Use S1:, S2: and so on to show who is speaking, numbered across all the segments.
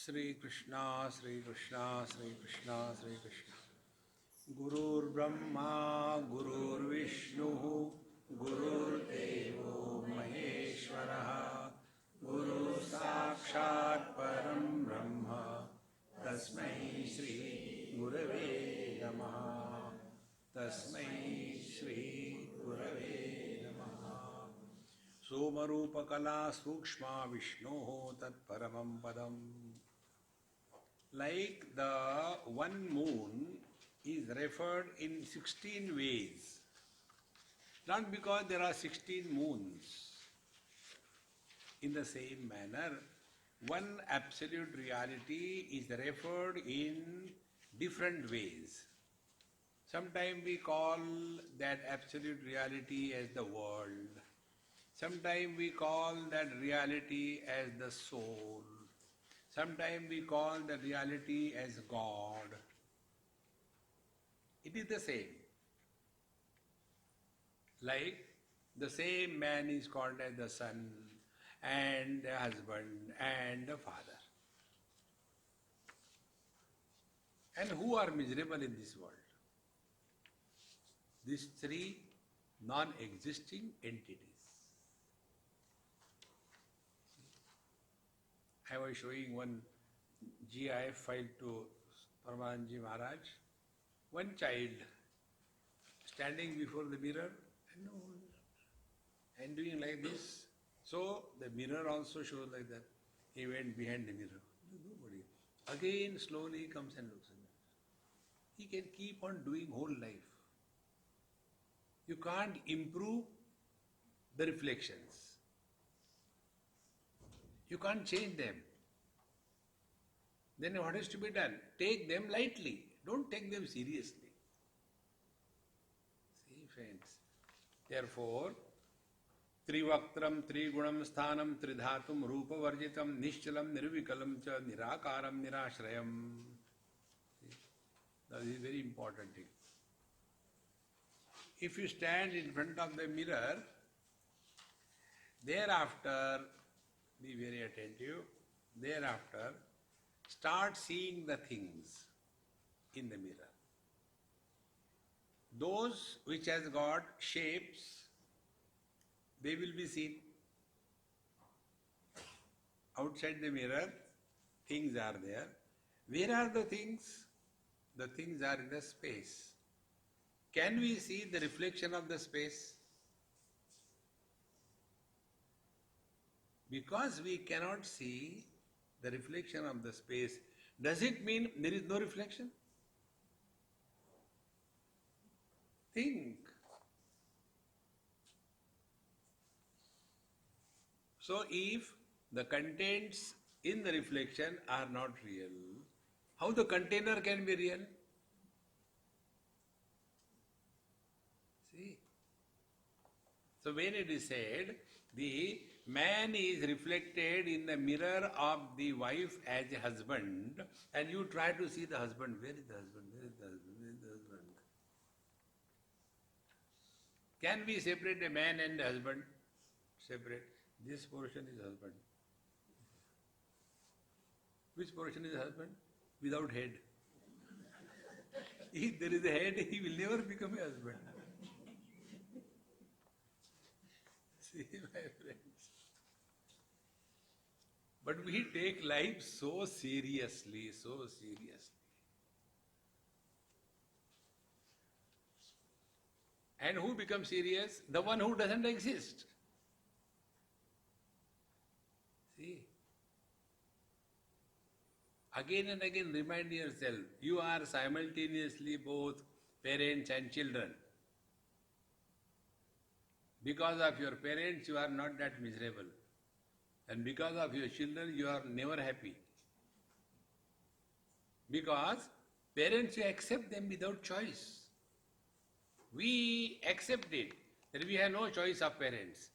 S1: Sri Krishna, Sri Krishna, Sri Krishna, Sri Krishna. Gurur Brahma, Gurur Vishnu, Gurur Devo Maheshwara, Guru Sakshat Param Brahma, Tasmai Shri Gurave Namaha, Tasmai Shri Gurave Namaha. Somarupakala Sukshma Vishnoho Tat Paramam Padam. Like the one moon is referred in 16 ways, not because there are 16 moons. In the same manner, one absolute reality is referred in different ways. Sometimes we call that absolute reality as the world. Sometimes we call that reality as the soul. Sometimes we call the reality as God. It is the same. Like the same man is called as the son and the husband and the father. And who are miserable in this world? These three non-existing entities. I was showing one GIF file to Paramahanji Maharaj. One child standing before the mirror and doing like this. So the mirror also shows like that. He went behind the mirror. Nobody. Again slowly comes and looks at it. He can keep on doing whole life. You can't improve the reflections. You can't change them. Then what is to be done? Take them lightly. Don't take them seriously. See, friends. Therefore, Trivaktram, Trigunam, Sthanam, Tridhatum, Rupa Varjitam, Nishchalam, Nirvikalam, cha, Nirakaram, Nirashrayam. See? That is very important thing. If you stand in front of the mirror, thereafter, be very attentive, thereafter, start seeing the things in the mirror. Those which has got shapes, they will be seen. Outside the mirror, things are there. Where are the things? The things are in the space. Can we see the reflection of the space? Because we cannot see the reflection of the space, does it mean there is no reflection? Think. So if the contents in the reflection are not real, how the container can be real? See? So when it is said, the man is reflected in the mirror of the wife as a husband, and you try to see the husband. Where is the husband? Where is the husband? Where is the husband? Can we separate a man and a husband? Separate. This portion is husband. Which portion is husband? Without head. If there is a head, he will never become a husband. See, my friends. But we take life so seriously, so seriously. And who becomes serious? The one who doesn't exist. See? Again and again remind yourself, you are simultaneously both parents and children. Because of your parents, you are not that miserable. And because of your children, you are never happy. Because parents, you accept them without choice. We accept it, that we have no choice of parents.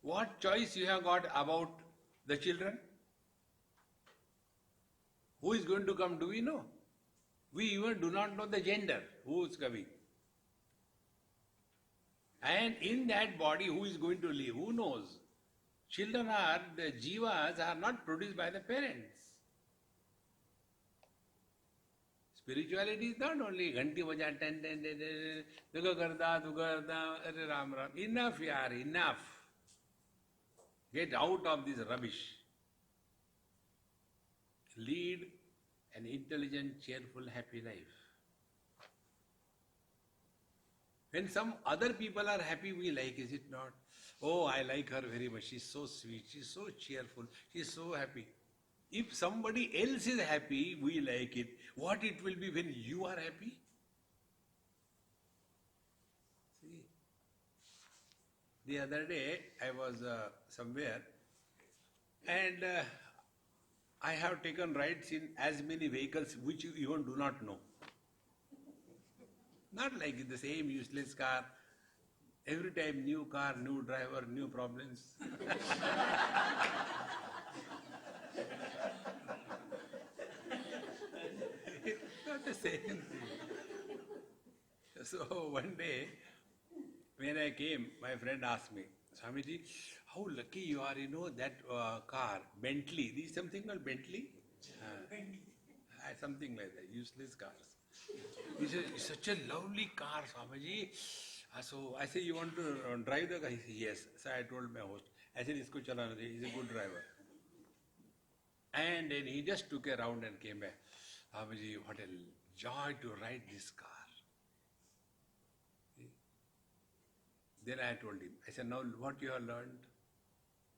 S1: What choice you have got about the children? Who is going to come, do we know? We even do not know the gender, who is coming. And in that body, who is going to live? Who knows? Children are, the jivas are not produced by the parents. Spirituality is not only ghanti baja, ten, ten, ten, ten, duga karda, arre ram ram. Enough, yaar, enough. Get out of this rubbish. Lead an intelligent, cheerful, happy life. When some other people are happy, we like, is it not? Oh, I like her very much. She's so sweet. She's so cheerful. She's so happy. If somebody else is happy, we like it. What it will be when you are happy? See, the other day I was somewhere and I have taken rides in as many vehicles which you even do not know. Not like the same useless car. Every time new car, new driver, new problems. It's not the same thing. So one day, when I came, my friend asked me, Swamiji, how lucky you are, that car, Bentley. There is something called Bentley? Something like that, useless cars. He said, it's such a lovely car, Swamiji. So I said, you want to drive the car? He said, yes. So I told my host, I said, isko chalana de, he's a good driver. And then he just took a round and came back. Swamiji, what a joy to ride this car. See? Then I told him, I said, now what you have learned?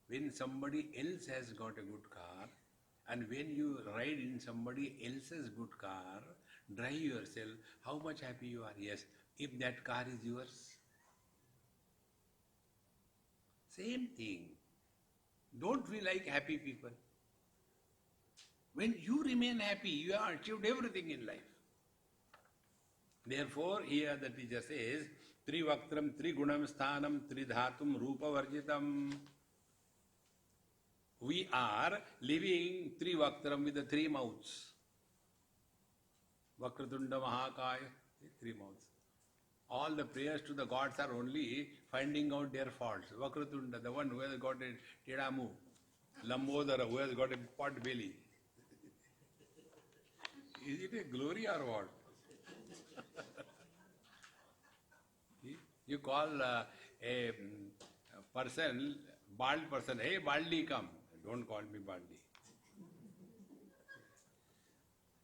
S1: When somebody else has got a good car, and when you ride in somebody else's good car, drive yourself, how much happy you are. Yes, if that car is yours. Same thing. Don't we like happy people? When you remain happy, you have achieved everything in life. Therefore, here the teacher says, Trivaktram, Trigunam Sthanam, Tridhatum, Rupa Varjitam. We are living Trivaktram with the three mouths. Vakratunda Mahakaya, three mouths. All the prayers to the gods are only finding out their faults. Vakratunda, the one who has got a Tedamu. Lambodara, who has got a pot belly. Is it a glory or what? You call a person, bald person, hey Baldi, come. Don't call me Baldi.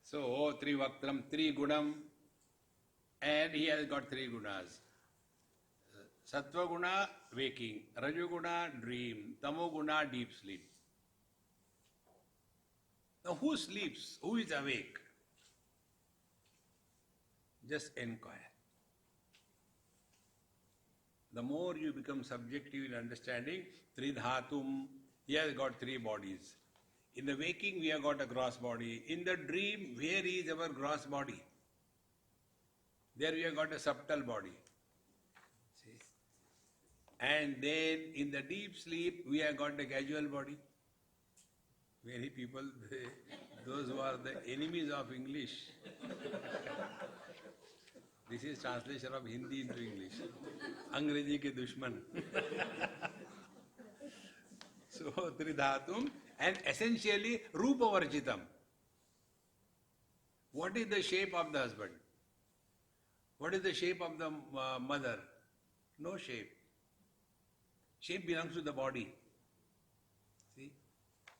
S1: So, Trivaktram, Trigunam, and he has got three gunas. Sattva guna, waking. Rajoguna, dream. Tamoguna, deep sleep. Now, who sleeps? Who is awake? Just inquire. The more you become subjective in understanding, Tridhatum, he has got three bodies. In the waking, we have got a gross body. In the dream, where is our gross body? There we have got a subtle body. See? And then in the deep sleep, we have got a casual body. Many people, those who are the enemies of English, this is translation of Hindi into English. Angrezi ke dushman. So, Tridhatum, and essentially Rupa Varjitam. What is the shape of the husband? What is the shape of the mother? No shape. Shape belongs to the body. See?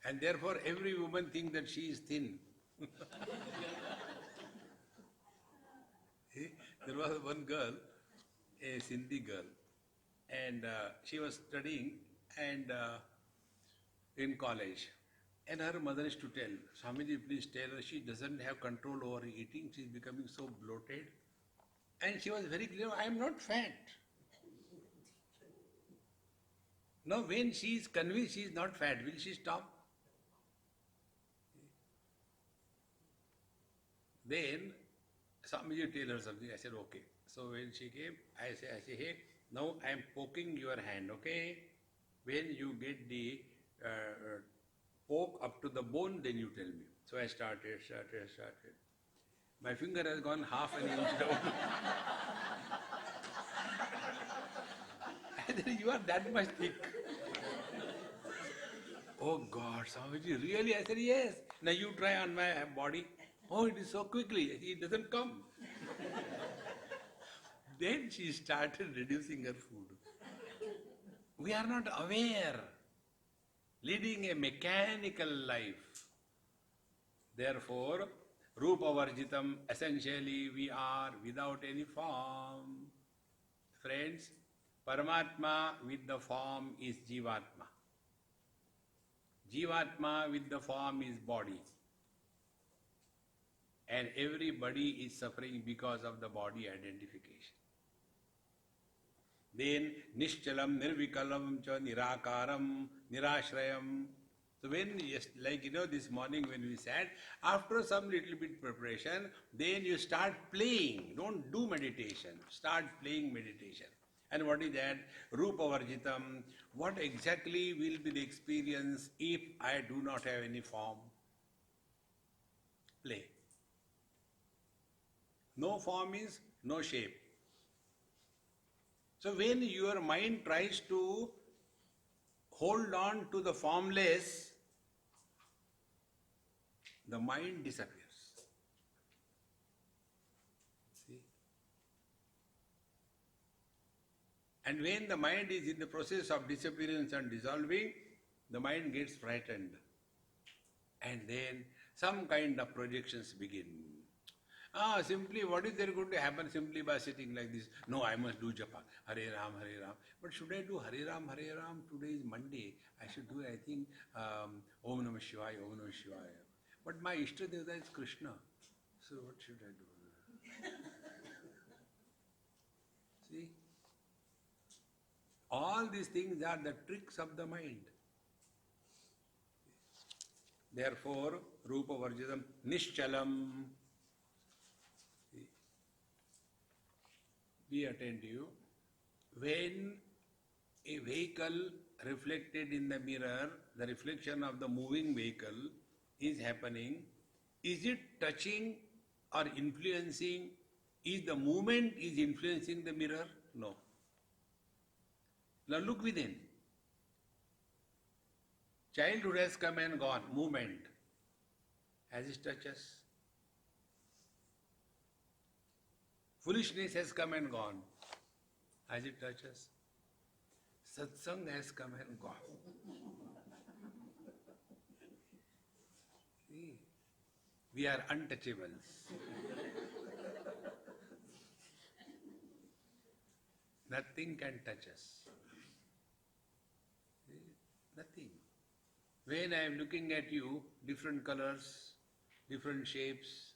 S1: And therefore every woman thinks that she is thin. See? There was one girl, a Sindhi girl, and she was studying and in college. And her mother is to tell, Swamiji, please tell her she doesn't have control over eating, she is becoming so bloated. And she was very clear, I am not fat. Now when she is convinced she is not fat, will she stop? Then Swamiji tell her something, I said okay. So when she came, I say, hey, now I am poking your hand, okay? When you get the poke up to the bone, then you tell me. So I started. My finger has gone half an inch down. I said, you are that much thick. Oh God, Swamiji, really? I said, yes. Now you try on my body. Oh, it is so quickly, it doesn't come. Then she started reducing her food. We are not aware, leading a mechanical life. Therefore, Rupa Varjitam, essentially we are without any form. Friends, Paramatma with the form is Jivatma. Jivatma with the form is body. And everybody is suffering because of the body identification. Then Nishchalam, Nirvikalam, cha Nirakaram, Nirashrayam. So when, like this morning when we sat, after some little bit preparation, then you start playing. Don't do meditation. Start playing meditation. And what is that? Rupa Varjitam. What exactly will be the experience if I do not have any form? Play. No form means no shape. So when your mind tries to hold on to the formless, the mind disappears. See? And when the mind is in the process of disappearance and dissolving, the mind gets frightened. And then some kind of projections begin. Simply what is there going to happen simply by sitting like this? No, I must do japa. Hare Ram, Hare Ram. But should I do Hare Ram, Hare Ram? Today is Monday. I should do, I think, Om Namah Shivaya, Om Namah Shivaya. But my Ishta Devata is Krishna. So what should I do? See? All these things are the tricks of the mind. Therefore, Rupa Varjitam Nishchalam. Be attentive. When a vehicle reflected in the mirror, the reflection of the moving vehicle is happening, is it touching or influencing? Is the movement is influencing the mirror? No. Now look within. Childhood has come and gone, movement. Has it touched us? Foolishness has come and gone. Has it touched us? Satsang has come and gone. See, we are untouchables. Nothing can touch us. See? Nothing. When I am looking at you, different colors, different shapes,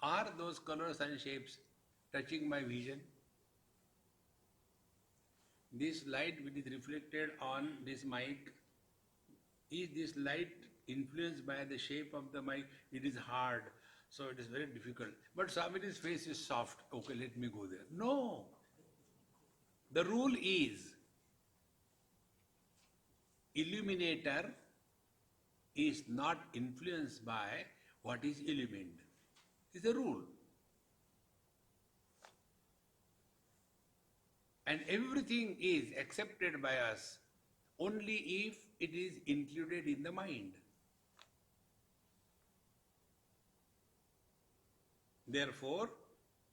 S1: are those colors and shapes touching my vision? This light which is reflected on this mic, is this light influenced by the shape of the mic? It is hard, so it is very difficult. But Swami's face is soft. Okay, let me go there. No. The rule is, illuminator is not influenced by what is illumined. It's a rule. And everything is accepted by us only if it is included in the mind. Therefore,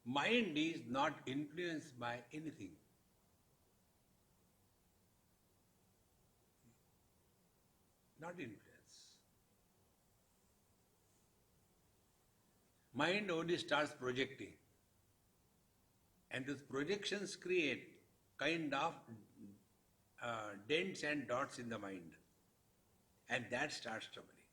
S1: mind is not influenced by anything. Not influenced. Mind only starts projecting. And those projections create kind of dents and dots in the mind. And that starts troubling.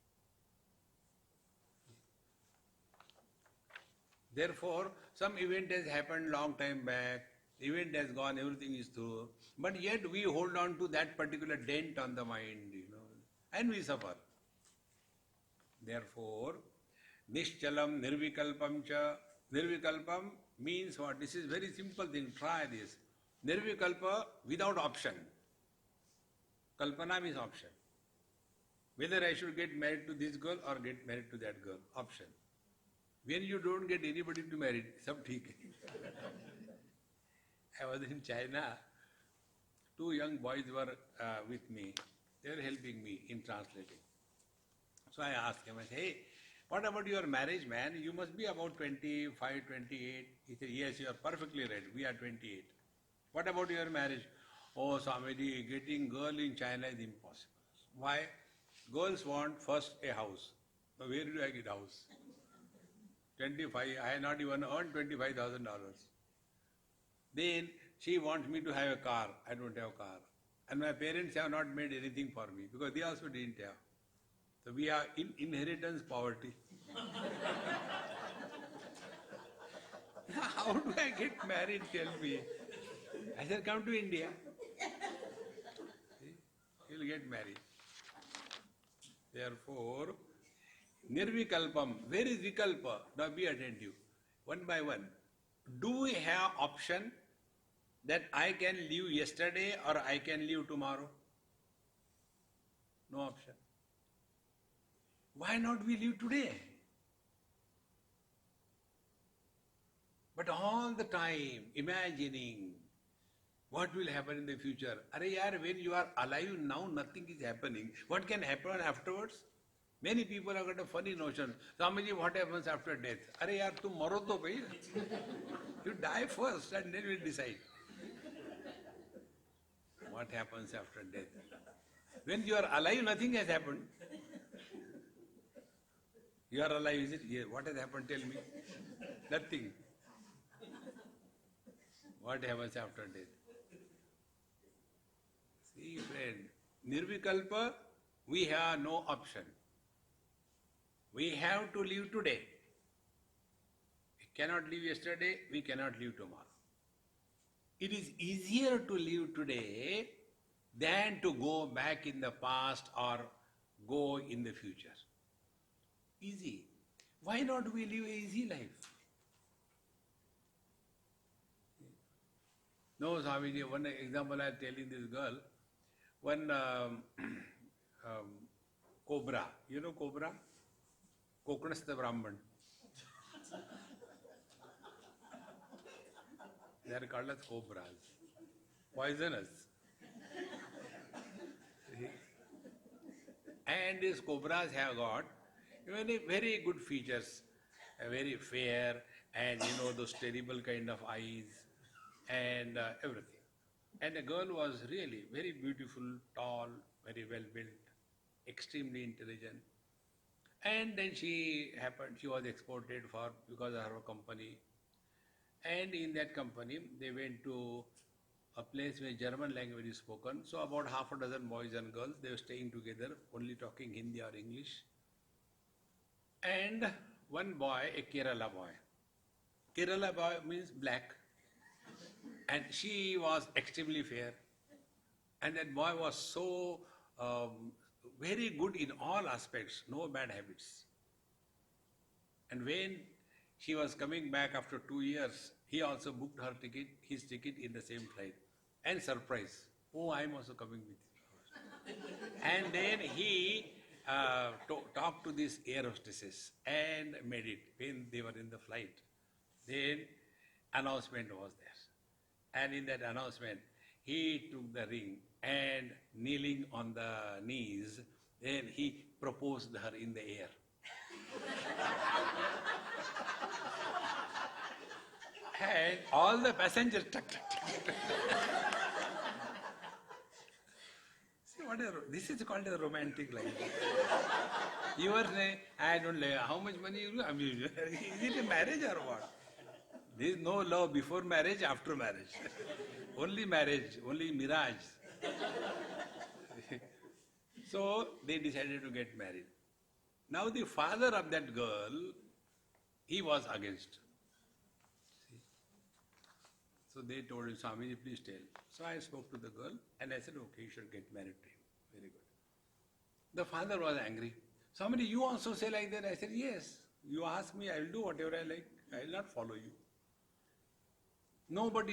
S1: Therefore, some event has happened long time back, event has gone, everything is through, but yet we hold on to that particular dent on the mind, and we suffer. Therefore, Nishchalam Nirvikalpam cha. Nirvikalpam means what? This is very simple thing, try this. Nirvikalpa without option. Kalpana means option. Whether I should get married to this girl or get married to that girl, option. When you don't get anybody to marry, sab theek hai. I was in China, 2 young boys were with me. They were helping me in translating. So I asked him, I said, hey, What about your marriage, man? You must be about 25, 28. He said, yes, you are perfectly right. We are 28. What about your marriage? Oh, Swamiji, getting girl in China is impossible. Why? Girls want first a house. So where do I get house? 25, I have not even earned $25,000. Then she wants me to have a car. I don't have a car. And my parents have not made anything for me because they also didn't have. So we are in inheritance poverty. How do I get married, tell me? I said, come to India. You'll get married. Therefore, nirvikalpam. Where is vikalpa? Now be attentive. One by one. Do we have option that I can leave yesterday or I can leave tomorrow? No option. Why not we live today? But all the time imagining what will happen in the future. Are yaar, when you are alive now, nothing is happening. What can happen afterwards? Many people have got a funny notion. Swamiji, what happens after death? Are yaar, tum maro to bhai. You die first and then we'll decide. What happens after death? When you are alive, nothing has happened. You are alive, is it? Yes. What has happened? Tell me. Nothing. What happens after death? See, friend, nirvikalpa, we have no option. We have to live today. We cannot live yesterday, we cannot live tomorrow. It is easier to live today than to go back in the past or go in the future. Easy. Why not we live an easy life? No, Swamiji, one example I am telling this girl, one cobra, you know cobra? Kokanastha Brahman. They are called as cobras, poisonous. And these cobras have got very, very good features, very fair, and those terrible kind of eyes and everything. And the girl was really very beautiful, tall, very well built, extremely intelligent. And then she was exported because of her company. And in that company, they went to a place where German language is spoken. So about half a dozen boys and girls, they were staying together, only talking Hindi or English. And one boy, a Kerala boy. Kerala boy means black. And she was extremely fair. And that boy was so very good in all aspects, no bad habits. And when she was coming back after 2 years, he also booked his ticket in the same flight. And surprise, oh, I'm also coming with you. And then he talked to this air hostesses and made it when they were in the flight. Then announcement was there. And in that announcement, he took the ring and kneeling on the knees, then he proposed her in the air. And all the passengers, See, this is called a romantic life. You are saying, I don't know, how much money you have? Is it a marriage or what? There is no love before marriage, after marriage. Only marriage, only mirage. So they decided to get married. Now the father of that girl, he was against. See? So they told him, Swamiji, please tell. So I spoke to the girl and I said, okay, you should get married to him. Very good. The father was angry. Swamiji, you also say like that? I said, yes. You ask me, I will do whatever I like. I will not follow you. No, but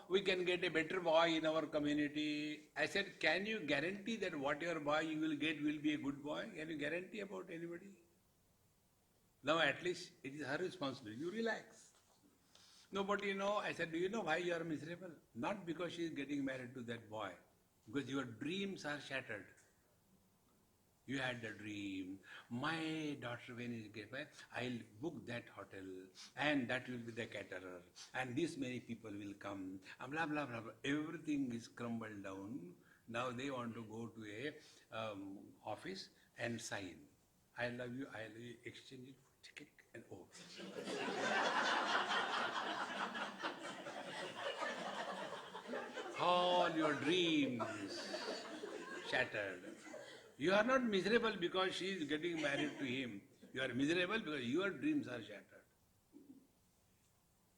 S1: we can get a better boy in our community. I said, can you guarantee that whatever boy you will get will be a good boy? Can you guarantee about anybody? Now at least it is her responsibility. You relax. No, but I said, do you know why you are miserable? Not because she is getting married to that boy. Because your dreams are shattered. You had a dream. My daughter, when is get married, I'll book that hotel, and that will be the caterer, and this many people will come. And blah blah blah blah. Everything is crumbled down. Now they want to go to a office and sign. I love you. I love you. Exchange it for ticket and all your dreams shattered. You are not miserable because she is getting married to him. You are miserable because your dreams are shattered.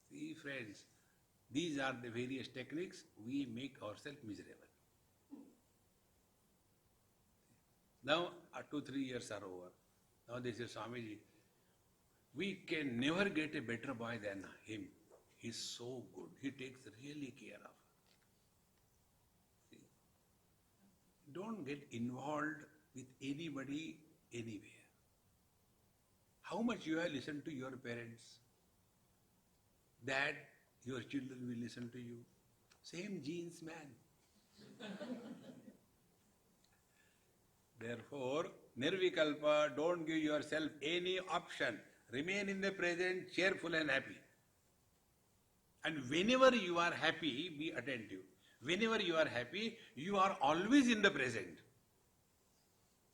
S1: See, friends, these are the various techniques we make ourselves miserable. Now, 2-3 years are over. Now they say, Swamiji, we can never get a better boy than him. He's so good. He takes really care of her. See? Don't get involved with anybody anywhere. How much you have listened to your parents? That your children will listen to you. Same genes, man. Therefore, nirvikalpa, don't give yourself any option. Remain in the present, cheerful and happy. And whenever you are happy, be attentive. Whenever you are happy, you are always in the present.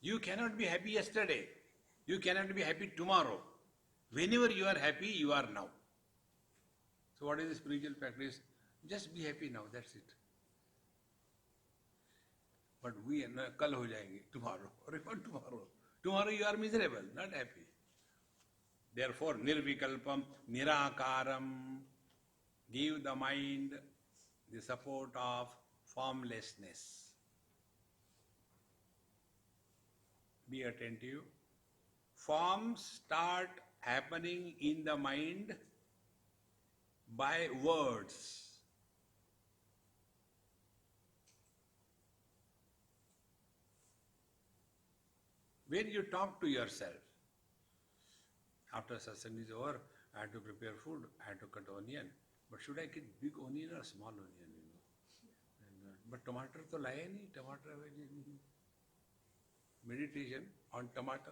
S1: You cannot be happy yesterday. You cannot be happy tomorrow. Whenever you are happy, you are now. So what is the spiritual practice? Just be happy now, that's it. But we kal ho jayenge, tomorrow. Or even tomorrow. Tomorrow you are miserable, not happy. Therefore, nirvikalpam, nirakaram, give the mind the support of formlessness. Be attentive. Forms start happening in the mind by words. When you talk to yourself, after satsang is over, I had to prepare food, I had to cut onion. But should I get big onion or small onion, but tomato to laya nahi, tomato meditation on tomato.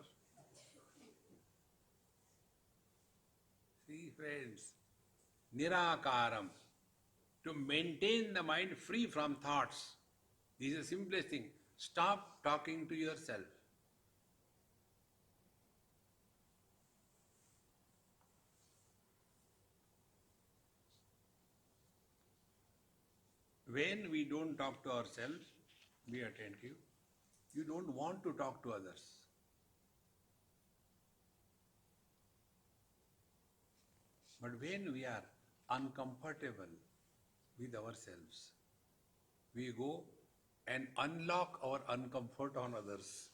S1: See, friends, nirakaram, to maintain the mind free from thoughts. This is the simplest thing. Stop talking to yourself. When we don't talk to ourselves, be attentive. You don't want to talk to others. But when we are uncomfortable with ourselves, we go and unlock our uncomfort on others.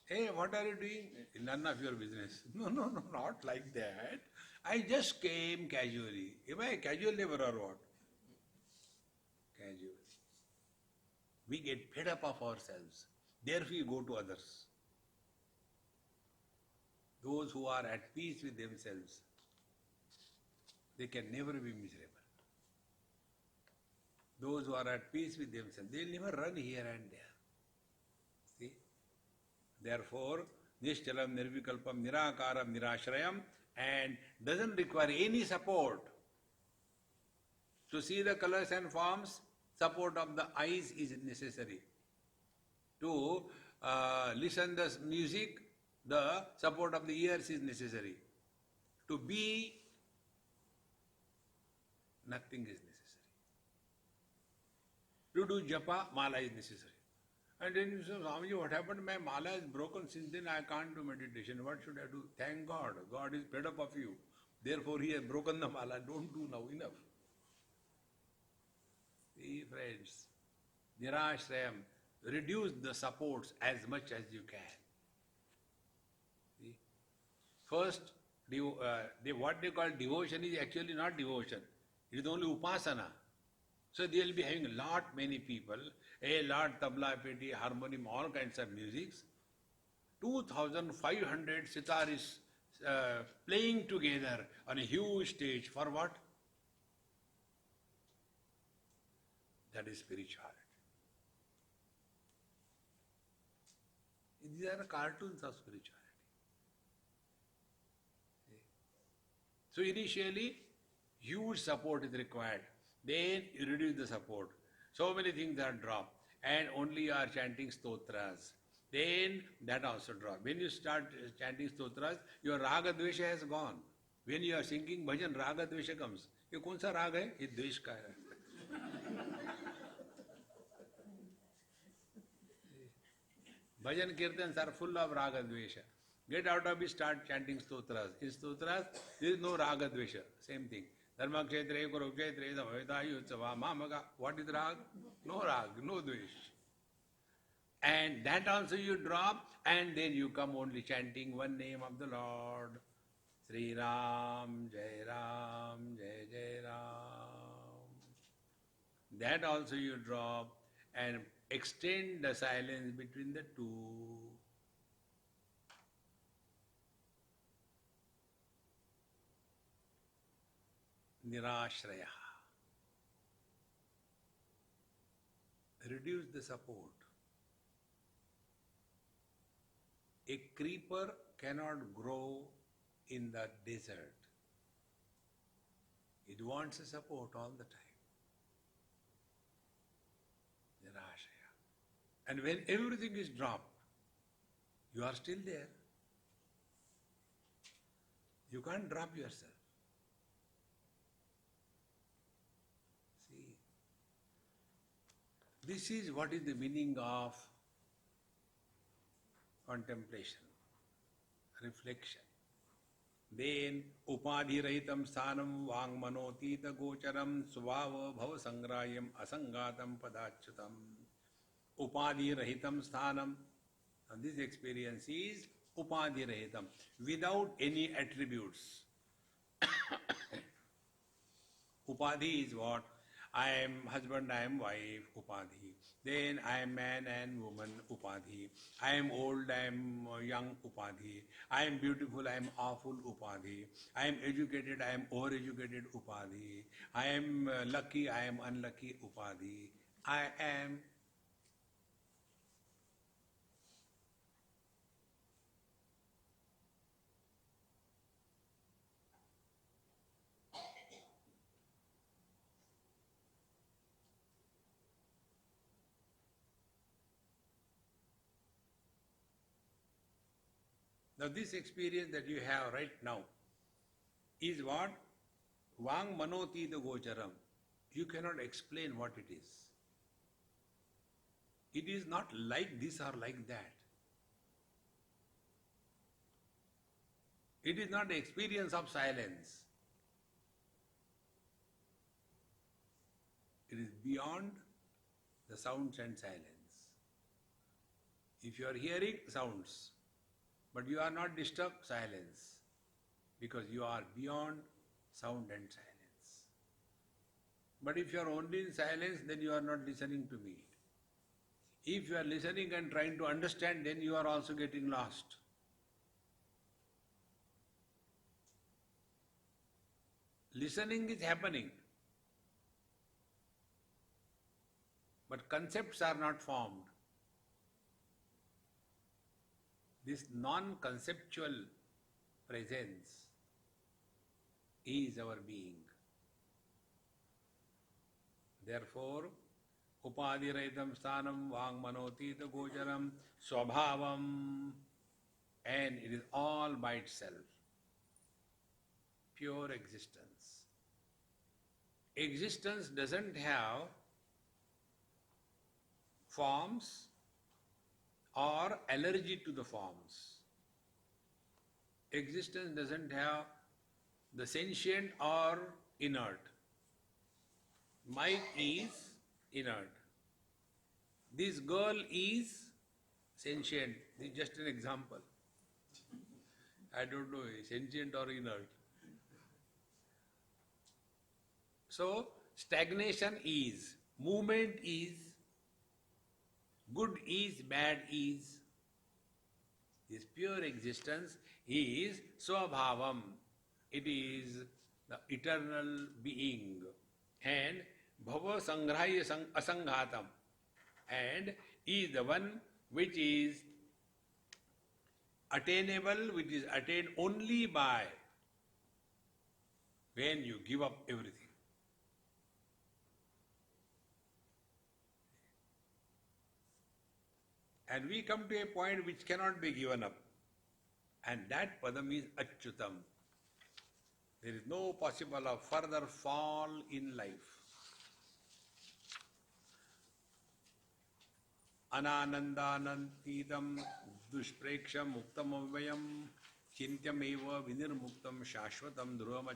S1: Hey, what are you doing? None of your business. No, not like that. I just came casually. Am I a casual laborer or what? Casual. We get fed up of ourselves. Therefore we go to others. Those who are at peace with themselves, they can never be miserable. Those who are at peace with themselves, they will never run here and there. See? Therefore, nishchalam, nirvikalpam, nirakaram, nirashrayam, and doesn't require any support. To see the colors and forms, support of the eyes is necessary. To listen the music, the support of the ears is necessary. To be, nothing is necessary. To do japa, mala is necessary. And then you say, Swamiji, what happened? My mala is broken. Since then I can't do meditation. What should I do? Thank God. God is fed up of you. Therefore he has broken the mala. Don't do now. Enough. See, friends, nirashrayam, reduce the supports as much as you can. See? First, what they call devotion is actually not devotion. It is only upasana. So they will be having many people, a lot tabla, peti, harmonium, all kinds of musics. 2,500 sitaris playing together on a huge stage. For what? That is spirituality. These are the cartoons of spirituality. So initially, huge support is required. Then you reduce the support. So many things are dropped. And only you are chanting stotras. Then that also drops. When you start chanting stotras, your raga dvesha has gone. When you are singing bhajan, raga dvesha comes. ये कौन सा राग है? ये द्वेष का है. Bhajan kirtans are full of raga dvesha. Get out of it, start chanting stotras. In stotras, there is no raga dvesha. Same thing. Dharma kshetre, kurukshetre, samavitayu, utsava, mamaga. What is rag? No rag, no dvesh. And that also you drop, and then you come only chanting one name of the Lord. Sri Ram, Jai Ram, Jai Jai Ram. That also you drop and extend the silence between the two. Nirashraya. Reduce the support. A creeper cannot grow in the desert. It wants a support all the time. Nirashaya. And when everything is dropped, you are still there. You can't drop yourself. See, this is what is the meaning of contemplation, reflection. Then upadhi rahitam sthanam vang manotita gocharam svava bhava sangrayam asangatam padachyutam. Upadhi rahitam sthanam. And this experience is upadhi rahitam, without any attributes. Upadhi is what? I am husband, I am wife, upadhi. Then I am man and woman, upadhi. I am old, I am young, upadhi. I am beautiful, I am awful, upadhi. I am educated, I am overeducated, upadhi. I am lucky, I am unlucky, upadhi. I am. Now this experience that you have right now is what? Vang manoti the gocharam. You cannot explain what it is. It is not like this or like that. It is not the experience of silence. It is beyond the sounds and silence. If you are hearing sounds, but you are not disturbed, silence, because you are beyond sound and silence. But if you are only in silence, then you are not listening to me. If you are listening and trying to understand, then you are also getting lost. Listening is happening, but concepts are not formed. This non-conceptual presence is our being. Therefore, upadhirahitam sthanam vang manotita gocharam swabhavam, and it is all by itself. Pure existence. Existence doesn't have forms or allergy to the forms. Existence doesn't have the sentient or inert. Mike is inert. This girl is sentient. This is just an example. I don't know, sentient or inert. So, stagnation is, movement is, good is, bad is. This pure existence is swabhavam. It is the eternal being. And bhava sangrahya asanghatam. And is the one which is attainable, which is attained only by when you give up everything. And we come to a point which cannot be given up. And that padam is achyutam. There is no possible of further fall in life. Ananandanantidam dushpreksham muktam avayam chintyameva vinirmuktam shashvatam dhruvam.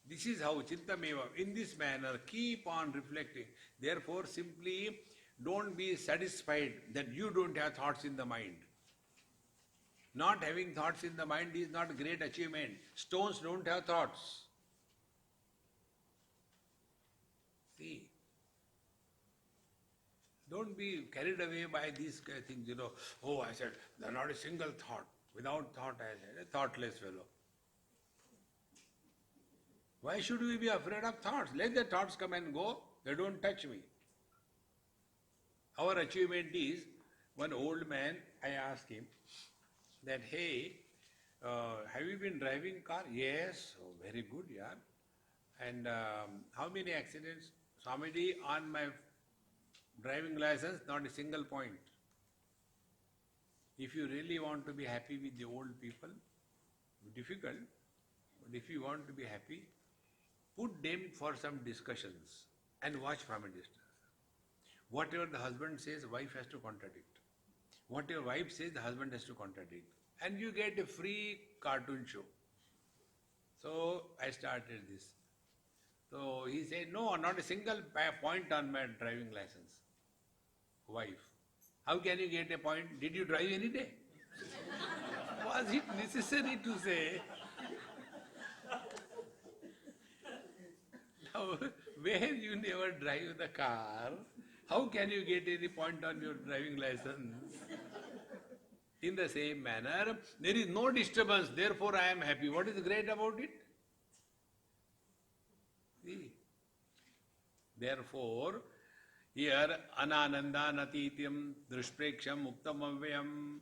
S1: This is how chintameva, in this manner, keep on reflecting. Therefore, simply don't be satisfied that you don't have thoughts in the mind. Not having thoughts in the mind is not a great achievement. Stones don't have thoughts. See, don't be carried away by these things, Oh, I said, there are not a single thought. Without thought, I said, a thoughtless fellow. Why should we be afraid of thoughts? Let the thoughts come and go. They don't touch me. Our achievement is, one old man, I asked him that, hey, have you been driving car? Yes, oh, very good, yeah. And how many accidents? Swamiji, on my driving license, not a single point. If you really want to be happy with the old people, difficult, but if you want to be happy, put them for some discussions and watch from a distance. Whatever the husband says, wife has to contradict. Whatever wife says, the husband has to contradict. And you get a free cartoon show. So I started this. So he said, no, not a single point on my driving license. Wife, how can you get a point? Did you drive any day? Was it necessary to say? Now, where you never drive the car, how can you get any point on your driving license? In the same manner, there is no disturbance, therefore I am happy. What is great about it? See? Therefore, here, ananandanatityam drushpreksham muktam avayam,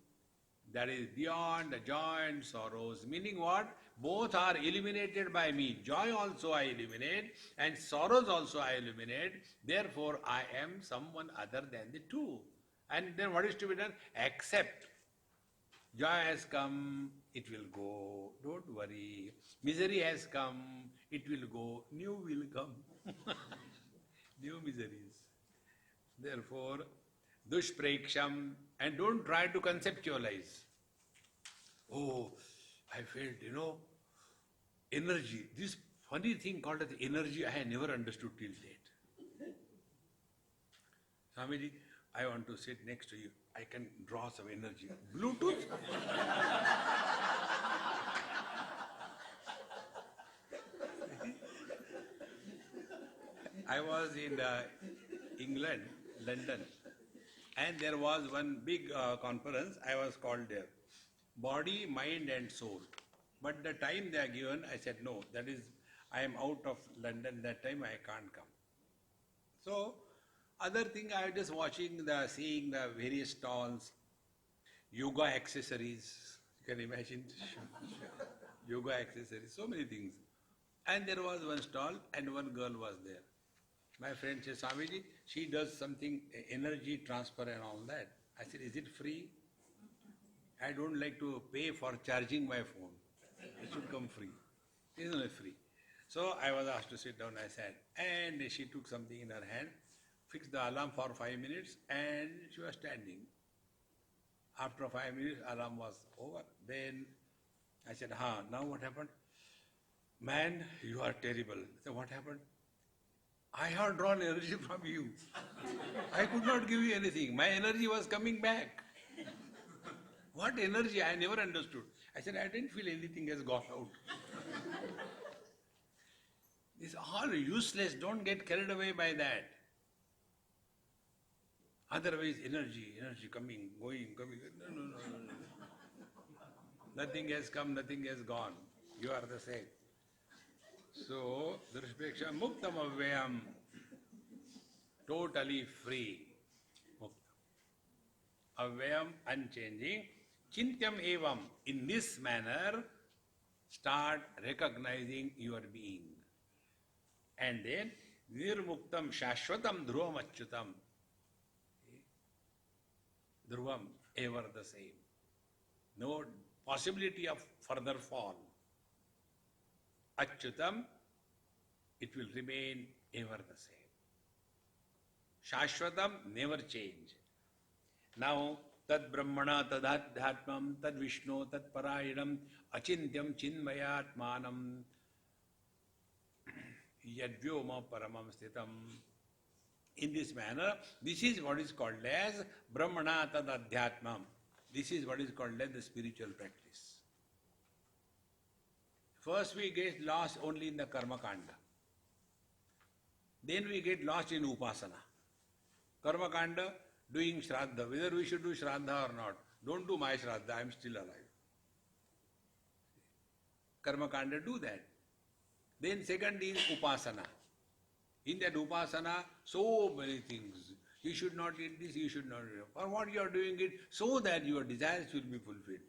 S1: that is beyond the joy and sorrows. Meaning what? Both are eliminated by me. Joy also I eliminate and sorrows also I eliminate. Therefore, I am someone other than the two. And then what is to be done? Accept. Joy has come, it will go. Don't worry. Misery has come, it will go. New will come. New miseries. Therefore, dushpreksham, and don't try to conceptualize. Oh, I felt, energy. This funny thing called as energy, I had never understood till date. Swamiji, I want to sit next to you. I can draw some energy. Bluetooth? I was in England, London, and there was one big conference. I was called there. Body, mind and soul. But the time they are given, I said, no, that is, I am out of London, that time I can't come. So, other thing, I was just seeing the various stalls, yoga accessories, you can imagine, yoga accessories, so many things. And there was one stall and one girl was there. My friend said, Swamiji, she does something, energy transfer and all that. I said, is it free? I don't like to pay for charging my phone. It should come free. It is not free. So I was asked to sit down, I sat. And she took something in her hand, fixed the alarm for 5 minutes, and she was standing. After 5 minutes, alarm was over. Then I said, now what happened? Man, you are terrible. I said, what happened? I have drawn energy from you. I could not give you anything. My energy was coming back. What energy? I never understood. I said, I didn't feel anything has gone out. It's all useless. Don't get carried away by that. Otherwise, energy coming, going. No. Nothing has come, nothing has gone. You are the same. So, Drushpeksha Muktam Avyam, totally free. Muktam. Avyam, unchanging. Chintyam evam. In this manner, start recognizing your being. And then, nirmuktam shashvatam dhruvam achyutam. Dhruvam, ever the same. No possibility of further fall. Achyutam, it will remain ever the same. Shashvatam, never change. Now, tad brahmana, tad adhyatmam, tad vishnu, tad parayinam, achintyam chinmayatmanam, yadvyoma paramam sthitam. In this manner, this is what is called as brahmana tad adhyatmam. This is what is called as the spiritual practice. First we get lost only in the karma kanda. Then we get lost in upasana. Karma kanda, doing shraddha, whether we should do shraddha or not. Don't do my shraddha, I am still alive. Karma kanda, do that. Then second is upasana. In that upasana, so many things. You should not eat this, you should not eat that. For what you are doing it, so that your desires will be fulfilled.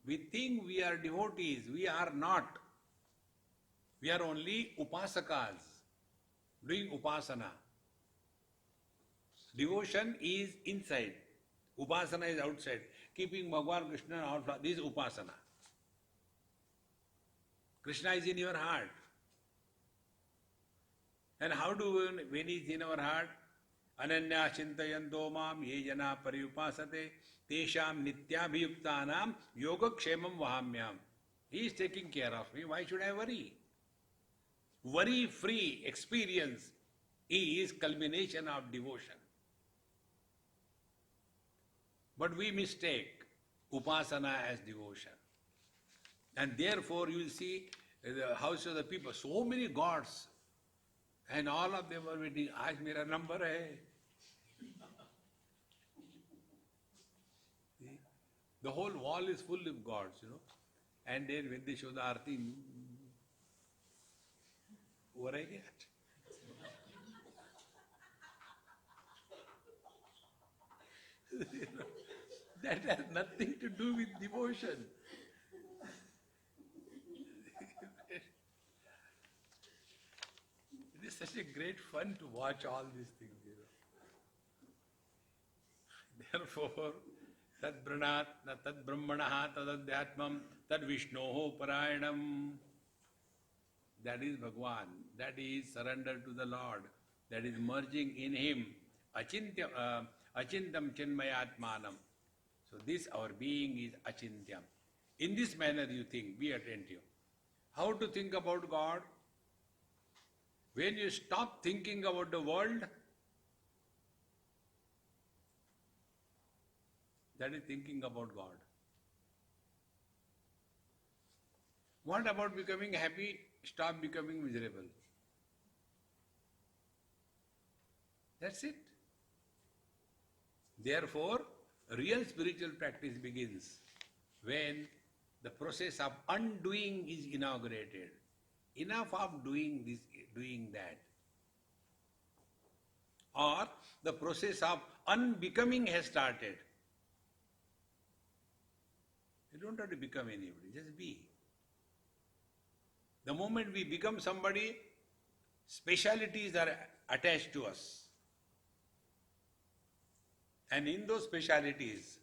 S1: We think we are devotees, we are not. We are only upasakas, doing upasana. Devotion is inside, upasana is outside. Keeping Bhagavan Krishna out, this is upasana. Krishna is in your heart. And how do we, when he is in our heart? Ananya chintayanto mam ye jana pariyupasate tesham nityabhiyuktanam yogakshemam vahamyam. He is taking care of me, why should I worry? Worry-free experience is culmination of devotion. But we mistake upasana as devotion. And therefore you will see the house of the people, so many gods, and all of them are waiting, aaj mera number hai. See? The whole wall is full of gods, And then when they show the arti, what I get? That has nothing to do with devotion. It is such a great fun to watch all these things. Therefore, tad brahmanaha tad adhyatmam tad vishnoho parayinam. That is Bhagwan. That is surrender to the Lord. That is merging in Him. Achintam chinmayatmanam. So this our being is achintyam. In this manner you think, be attentive. How to think about God? When you stop thinking about the world, that is thinking about God. What about becoming happy? Stop becoming miserable. That's it. Therefore, real spiritual practice begins when the process of undoing is inaugurated. Enough of doing this, doing that. Or the process of unbecoming has started. You don't have to become anybody, just be. The moment we become somebody, specialities are attached to us. And in those specialities,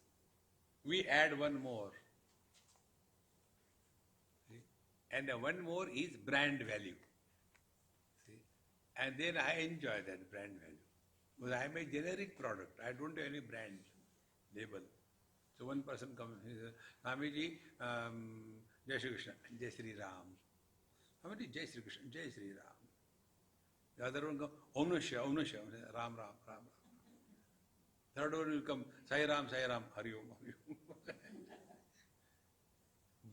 S1: we add one more. See? And the one more is brand value. See? And then I enjoy that brand value. Because I am a generic product. I don't have any brand label. So one person comes and says, Swamiji, Jai Shri Krishna, Jai Shri Ram. Swamiji, Jai Shri Krishna, Jai Shri Ram. The other one comes, Om Namah Shivaya, Om Namah Shivaya, Ram Ram, Ram Ram. Third one will come, Sai Ram, Hari Om, Hari Om.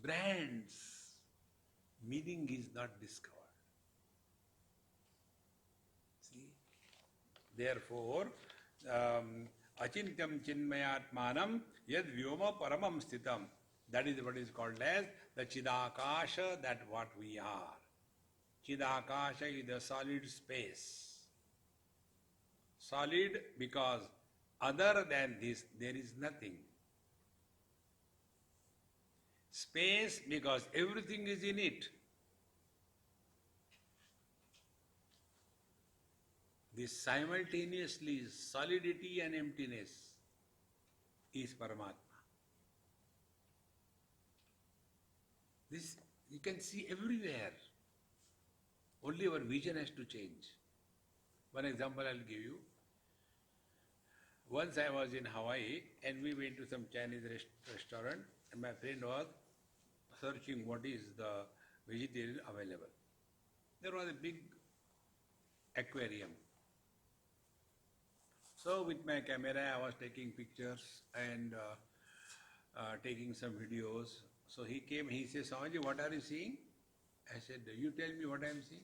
S1: Brands, meaning is not discovered. See? Therefore, Achintyam chinmayatmanam yad vyoma paramam sthitam. That is what is called as the Chidakasha, that what we are. Chidakasha is the solid space. Solid because Other than this, there is nothing. Space, because everything is in it. This simultaneously solidity and emptiness is Paramatma. This you can see everywhere. Only our vision has to change. One example I'll give you. Once I was in Hawaii and we went to some Chinese restaurant and my friend was searching what is the vegetarian available. There was a big aquarium. So with my camera I was taking pictures and taking some videos. So he came, he said, Swamiji, what are you seeing? I said, you tell me what I am seeing.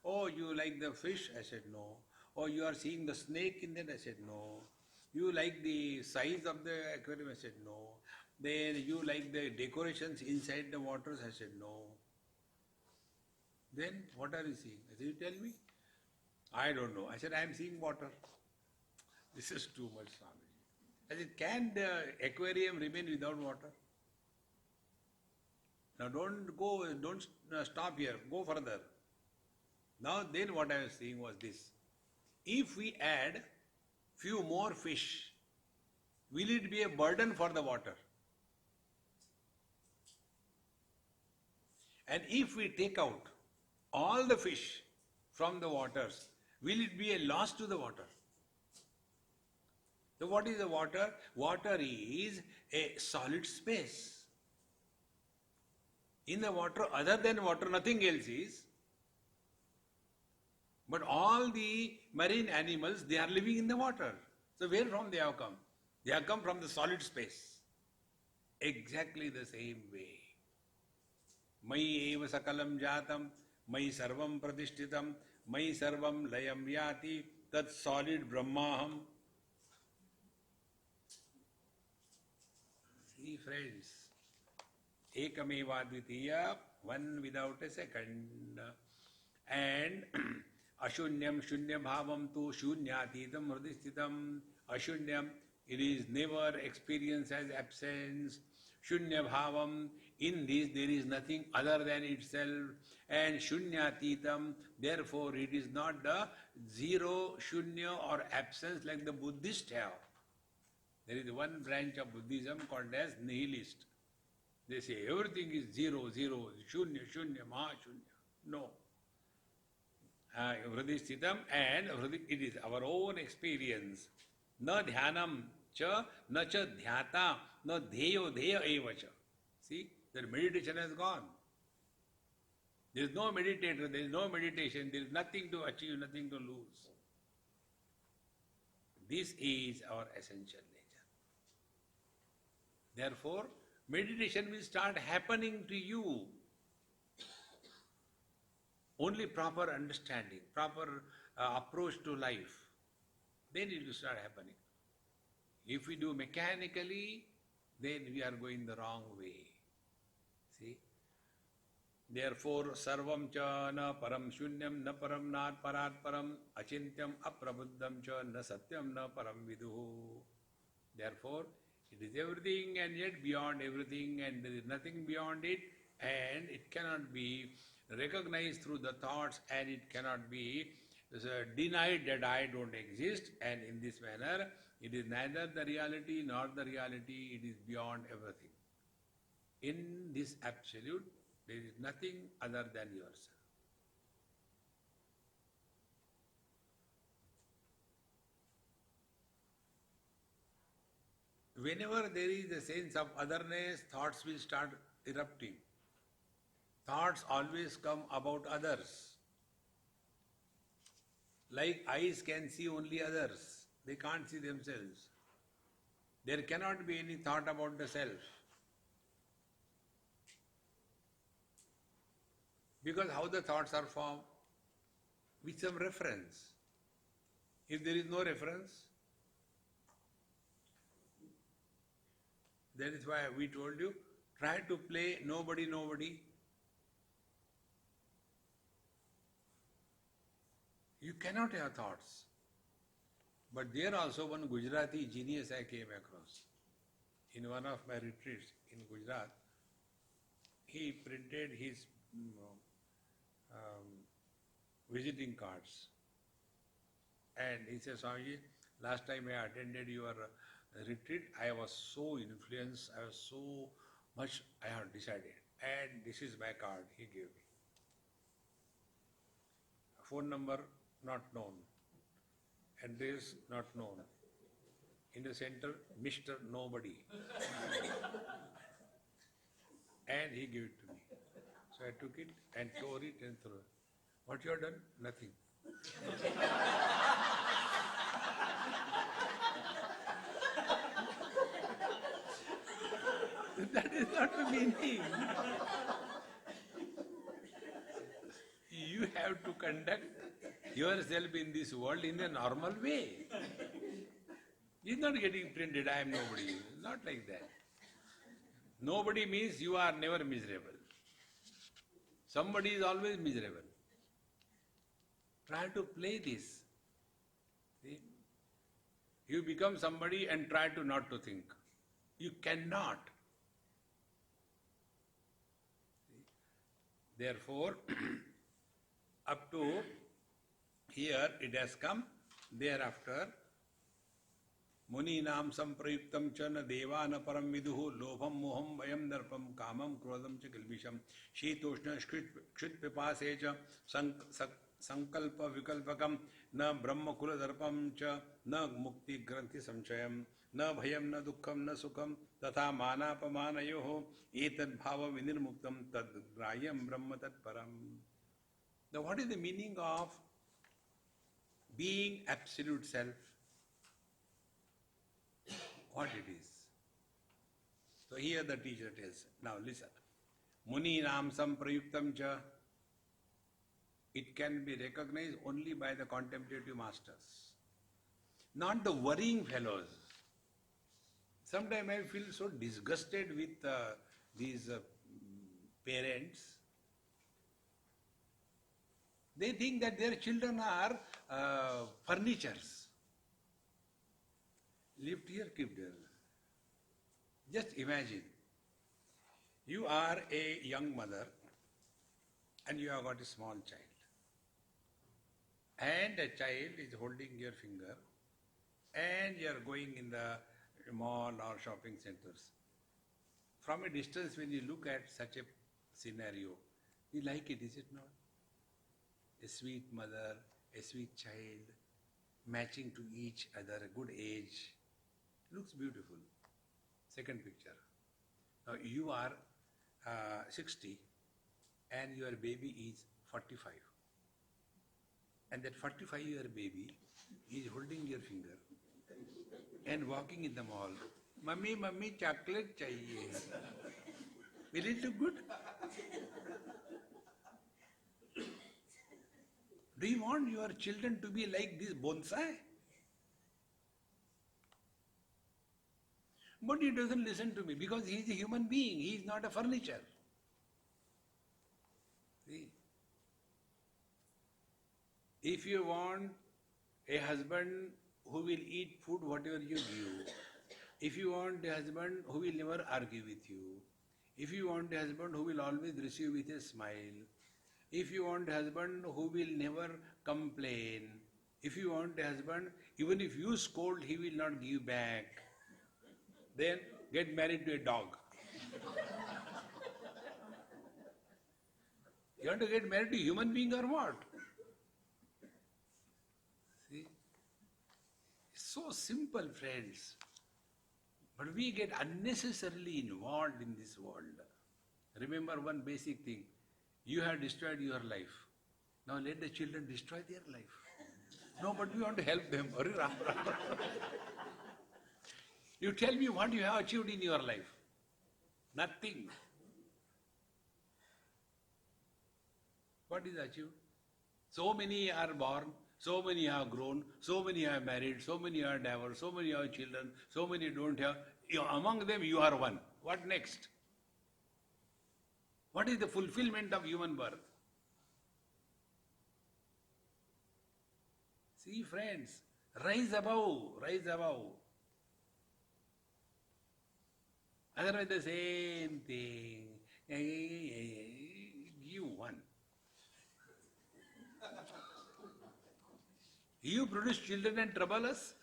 S1: Oh, you like the fish? I said, no. Oh, you are seeing the snake in that? I said, no. You like the size of the aquarium? I said, no. Then you like the decorations inside the waters? I said, no. Then what are you seeing? I said, you tell me. I don't know. I said, I am seeing water. This is too much, Swamiji. I said, can the aquarium remain without water? Now don't stop here, go further. Now then what I was saying was this. If we add few more fish, will it be a burden for the water? And if we take out all the fish from the waters, will it be a loss to the water? So what is the water? Water is a solid space. In the water, other than water, nothing else is. But all the marine animals, they are living in the water. So where from they have come? They have come from the solid space. Exactly the same way. Mayi eva sakalam jatam, mayi sarvam pratishtitam, mayi sarvam layam yati, that solid Brahmaham. See friends, Ekameva Dvitiya, one without a second. And Ashunyam Shunya Bhavam tu Shunyatitam Hridisthitam. Ashunyam, it is never experienced as absence. Shunya Bhavam, in this there is nothing other than itself. And Shunyatitam, therefore it is not the zero, Shunya or absence like the Buddhists have. There is one branch of Buddhism called as nihilist. They say everything is zero, zero, shunya, shunya, mahashunya. No. Hridisthitam, and it is our own experience. Na dhyanam cha, na cha dhyata, na dheyo dheya eva cha. See, the meditation has gone. There is no meditator, there is no meditation, there is nothing to achieve, nothing to lose. This is our essential nature. Therefore, meditation will start happening to you. Only proper understanding, proper approach to life, then it will start happening. If we do mechanically, then we are going the wrong way. See? Therefore, sarvam cha na param shunyam na param nat parat param achintyam aprabuddham cha na satyam na param viduhu. Therefore, it is everything and yet beyond everything, and there is nothing beyond it, and it cannot be recognized through the thoughts, and it cannot be denied that I don't exist, and in this manner it is neither the reality nor the reality, it is beyond everything. In this absolute, there is nothing other than yourself. Whenever there is a sense of otherness, thoughts will start erupting. Thoughts always come about others. Like eyes can see only others, they can't see themselves. There cannot be any thought about the self. Because how the thoughts are formed? With some reference. If there is no reference, that is why we told you, try to play nobody, nobody. You cannot have thoughts. But there also one Gujarati genius I came across. In one of my retreats in Gujarat, he printed his visiting cards. And he said, Swamiji, last time I attended your retreat, I was so influenced, I was so much, I have decided. And this is my card he gave me. Phone number not known. Address not known. In the center, Mr. Nobody. And he gave it to me. So I took it and tore it and threw it. What you have done? Nothing. That is not the meaning. You have to conduct yourself in this world in a normal way. It's not getting printed, I am nobody. Not like that. Nobody means you are never miserable. Somebody is always miserable. Try to play this. See? You become somebody and try to not to think. You cannot. See? Therefore, up to here it has come. Thereafter, Muninam samprayuktam cha na devana param viduhu lobham moham vayam darpam kamam krodam cha kilbisham shitoshna kshit pipase cha sankalpa vikalpakam na brahma kula darpam cha na mukti granthi samchayam na bhayam na dukkham na sukham tatha manapamanayoho etad bhava vinirmuktam tad grayam brahma tat param. Now what is the meaning of being absolute self? What it is? So here the teacher tells, now listen. Muninam samprayuktam cha. It can be recognized only by the contemplative masters, not the worrying fellows. Sometimes I feel so disgusted with these parents. They think that their children are furnitures. Lift here, keep there. Just imagine, you are a young mother and you have got a small child. And a child is holding your finger and you are going in the mall or shopping centers. From a distance when you look at such a scenario, you like it, is it not? A sweet mother, a sweet child, matching to each other, a good age. Looks beautiful. Second picture. Now you are 60 and your baby is 45. And that 45-year baby is holding your finger and walking in the mall. Mummy, mummy, chocolate chahiye. Will it look good? Do you want your children to be like this bonsai? But he doesn't listen to me because he is a human being. He is not a furniture. See? If you want a husband who will eat food whatever you give, if you want a husband who will never argue with you, if you want a husband who will always receive with a smile, if you want a husband who will never complain, if you want a husband, even if you scold, he will not give back, then get married to a dog. You want to get married to a human being or what? See? It's so simple, friends. But we get unnecessarily involved in this world. Remember one basic thing. You have destroyed your life. Now let the children destroy their life. No, but we want to help them. You tell me what you have achieved in your life. Nothing. What is achieved? So many are born, so many have grown, so many are married, so many are divorced, so many have children, so many don't have. Among them you are one. What next? What is the fulfillment of human birth? See, friends, Rise above, rise above. Otherwise the same thing. You won. You produce children and trouble us?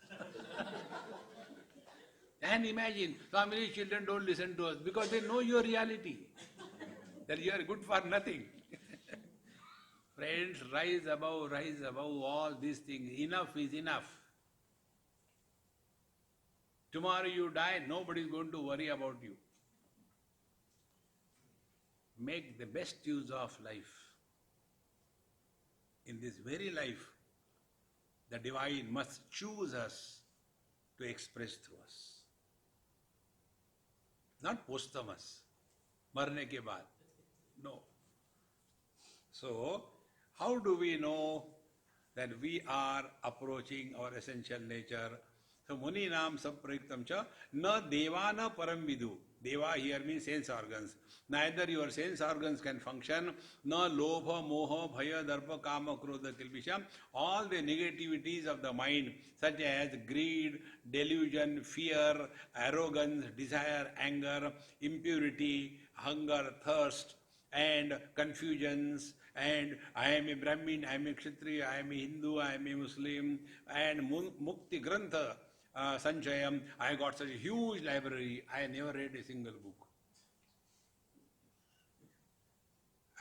S1: And imagine, family children don't listen to us because they know your reality, that you are good for nothing. Friends, rise above all these things. Enough is enough. Tomorrow you die, nobody is going to worry about you. Make the best use of life. In this very life, the Divine must choose us to express through us. Not posthumous, marne ke baad. No. So, how do we know that we are approaching our essential nature? So, Muni Nam Saprayuktam Cha Na Devana Param Vidu. Deva here means sense organs. Neither your sense organs can function, na lobha, moha, bhaya, darpa, kama, krodha, kilpisha. All the negativities of the mind, such as greed, delusion, fear, arrogance, desire, anger, impurity, hunger, thirst, and confusions, and I am a Brahmin, I am a Kshatriya, I am a Hindu, I am a Muslim, and Mukti Grantha Sanchayam, I got such a huge library, I never read a single book.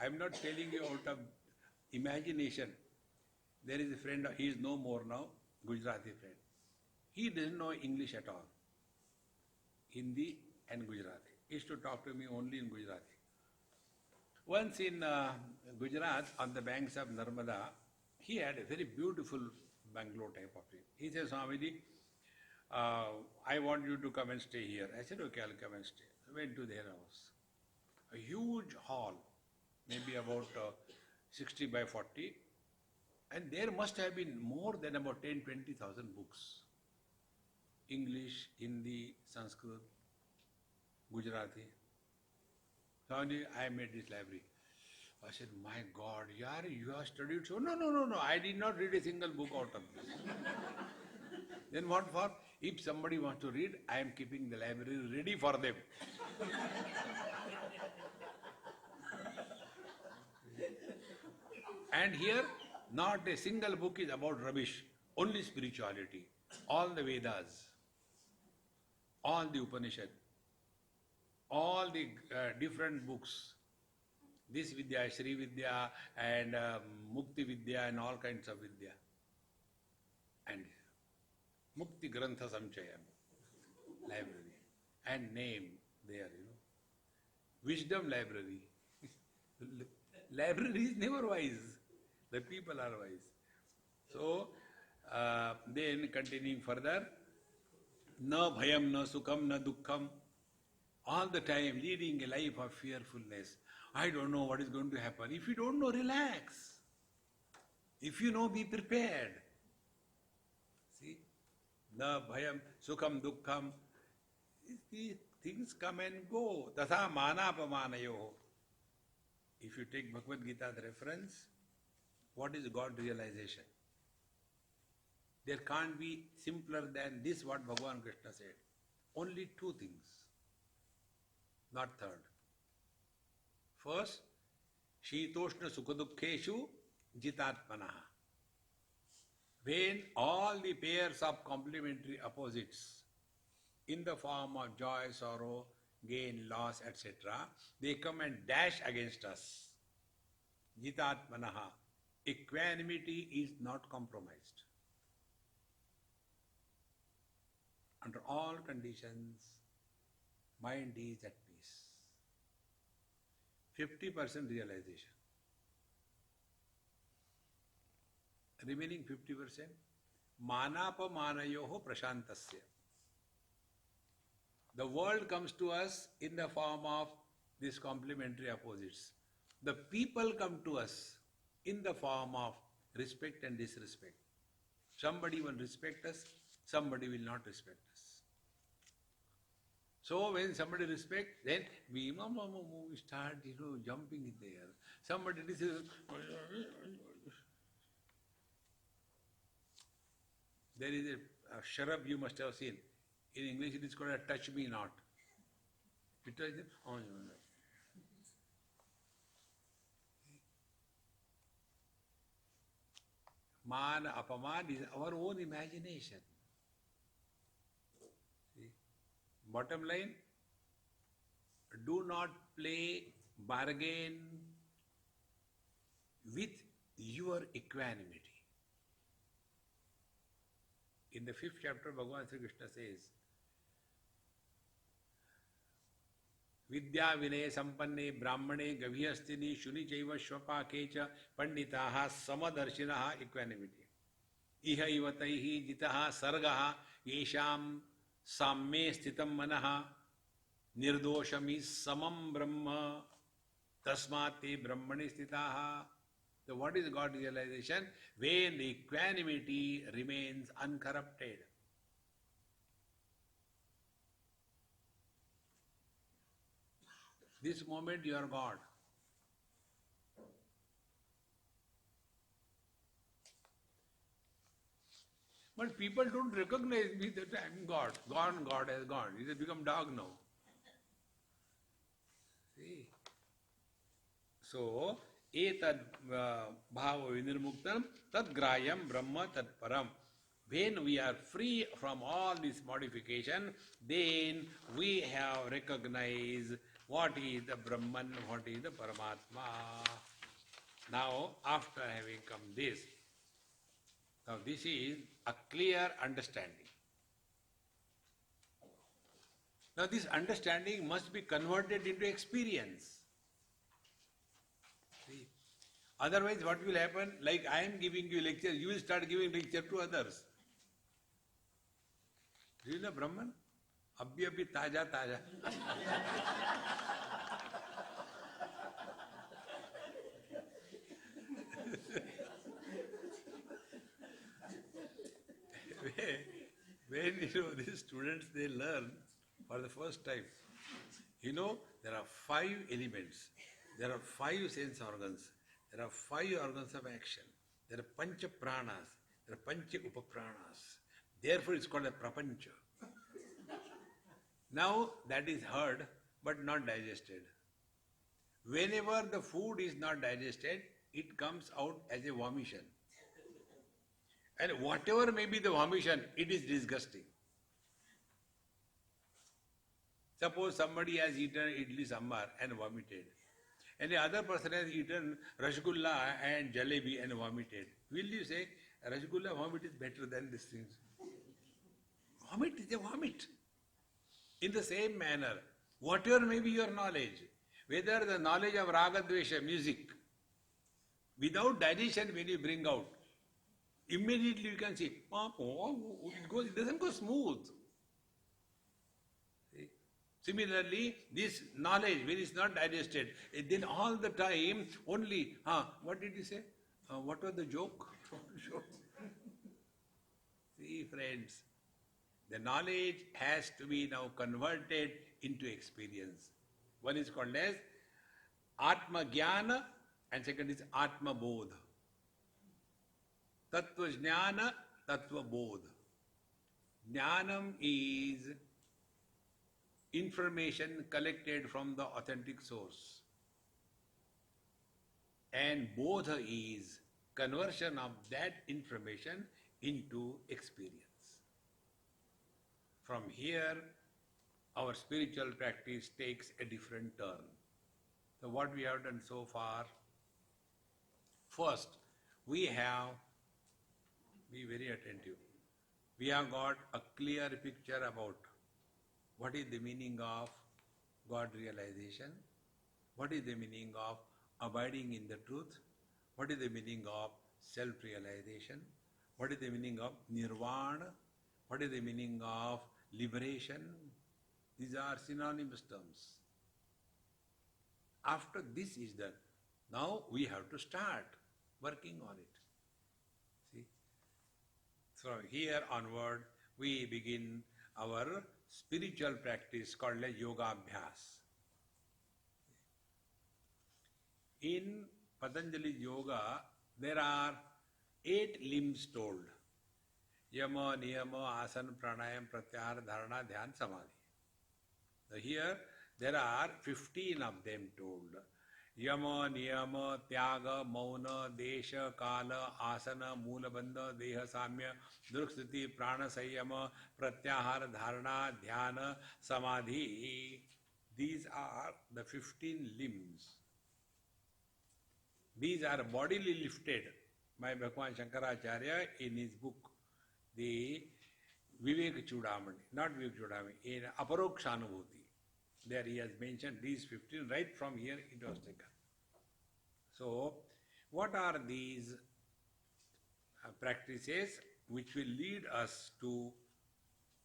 S1: I am not telling you out of imagination. There is a friend, he is no more now, Gujarati friend. He doesn't know English at all. Hindi and Gujarati. He used to talk to me only in Gujarati. Once in Gujarat, on the banks of Narmada, he had a very beautiful bungalow type of thing. He said, Swamiji, I want you to come and stay here. I said, okay, I'll come and stay. I went to their house. A huge hall, maybe about 60 by 40. And there must have been more than about 10,000-20,000 books. English, Hindi, Sanskrit, Gujarati. Swamiji, I made this library. I said, my God, yaar, you have studied so? No. I did not read a single book out of this. Then what for? If somebody wants to read, I am keeping the library ready for them. And here, not a single book is about rubbish, only spirituality. All the Vedas, all the Upanishad, all the different books, this Vidya, Sri Vidya and Mukti Vidya and all kinds of Vidya. And Mukti Grantha Samchayam, library, and name there, Wisdom library. Library is never wise. The people are wise. So, then continuing further, na bhayam, na sukham, na dukkham. All the time leading a life of fearfulness. I don't know what is going to happen. If you don't know, relax. If you know, be prepared. See? Na bhayam, sukham, dukkham. These things come and go. Tatha manapamanayo. If you take Bhagavad Gita's reference, what is God realization? There can't be simpler than this what Bhagavan Krishna said. Only two things, not third. First, Shitoshna Sukhadukkeshu Jitatmanaha. When all the pairs of complementary opposites in the form of joy, sorrow, gain, loss, etc., they come and dash against us. Jitatmanaha. Equanimity is not compromised. Under all conditions, mind is at peace. 50% realization. Remaining 50%, manapamanayoho prashantasya. The world comes to us in the form of these complementary opposites. The people come to us in the form of respect and disrespect. Somebody will respect us, somebody will not respect us. So when somebody respects, then we start, jumping in the air. Somebody disrespects. There is a shrub you must have seen. In English it is called a touch me not. You touch it? Oh, no. Man, apaman is our own imagination. See? Bottom line, do not play bargain with your equanimity. In the 5th chapter, Bhagavan Sri Krishna says, Vidya vinay sampanne brahmane gavihastini shuni chaiva shvapake cha panditaha samadarshinaha equanimity. Iha ivataihi jitaha sargaha yesham samme sthitam manaha nirdoshami samam brahma tasmate brahmani sthitaha. So what is God realization? When the equanimity remains uncorrupted. This moment you are God. But people don't recognize me that I am God. Gone, God has gone. He has become dog now. See? So, etad bhava vinirmuktam tad grayam brahma tad param. When we are free from all this modification, then we have recognized what is the Brahman, what is the Paramatma. Now, after having come this, now this is a clear understanding. Now this understanding must be converted into experience. See? Otherwise what will happen? Like I am giving you lecture, you will start giving lecture to others. Do you know Brahman? Abhi taja. When these students, they learn for the first time. There are 5 elements. There are 5 sense organs. There are 5 organs of action. There are pancha pranas. There are pancha upapranas. Therefore it's called a prapancha. Now that is heard but not digested. Whenever the food is not digested, it comes out as a vomition. And whatever may be the vomition, it is disgusting. Suppose somebody has eaten idli sambar and vomited, and the other person has eaten rasgulla and jalebi and vomited. Will you say rasgulla vomit is better than these things? Vomit is a vomit. In the same manner, whatever may be your knowledge, whether the knowledge of raga dvesha, music, without digestion when you bring out, immediately you can see, it doesn't go smooth. See? Similarly, this knowledge, when it's not digested, then all the time only, what did you say? What was the joke? See, friends, the knowledge has to be now converted into experience. One is called as Atma Jnana and second is Atma Bodh. Tattva Jnana, Tattva Bodh. Jnanam is information collected from the authentic source. And Bodha is conversion of that information into experience. From here, our spiritual practice takes a different turn. So what we have done so far, first, we have, be very attentive, we have got a clear picture about what is the meaning of God realization, what is the meaning of abiding in the truth, what is the meaning of self-realization, what is the meaning of nirvana, what is the meaning of liberation. These are synonymous terms. After this is done, now we have to start working on it. See? So here onward, we begin our spiritual practice called as Yoga Abhyas. In Patanjali Yoga, there are 8 limbs told. Yama, Niyama, Asana, Pranayam, Pratyahara, Dharana, Dhyan, Samadhi. So here there are 15 of them told. Yama, Niyama, Tyaga, Mauna, Desha, Kala, Asana, Moolabandha, Deha Samya, Druksthiti, Prana Sanyama, Pratyahara, Dharana, Dhyana, Samadhi. These are the 15 limbs. These are bodily lifted by Bhagavan Shankaracharya in his book, the Vivek Chudamani, not Vivek Chudamani, in Aparokshanubhuti. There he has mentioned these 15, right from here it was taken. So, what are these practices which will lead us to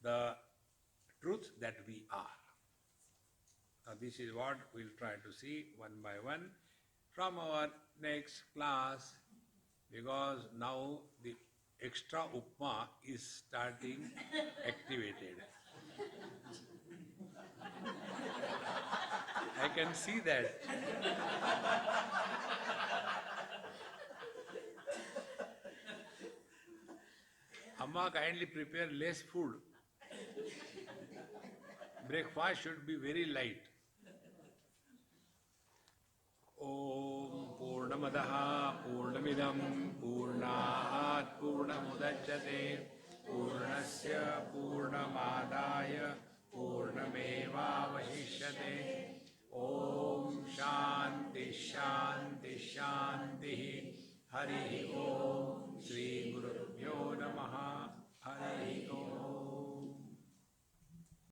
S1: the truth that we are? Now, this is what we'll try to see one by one from our next class, because now the extra upma is starting activated. I can see that. Amma, kindly prepare less food. Breakfast should be very light. Om Purnamadaha Purnamidam Purnat Purnamudachyate Purnasya Purnamadaya Purnamevavashishyate. Om Shanti Shanti Shanti. Hari Om Shri Gurubhyo Namaha. Hari Om.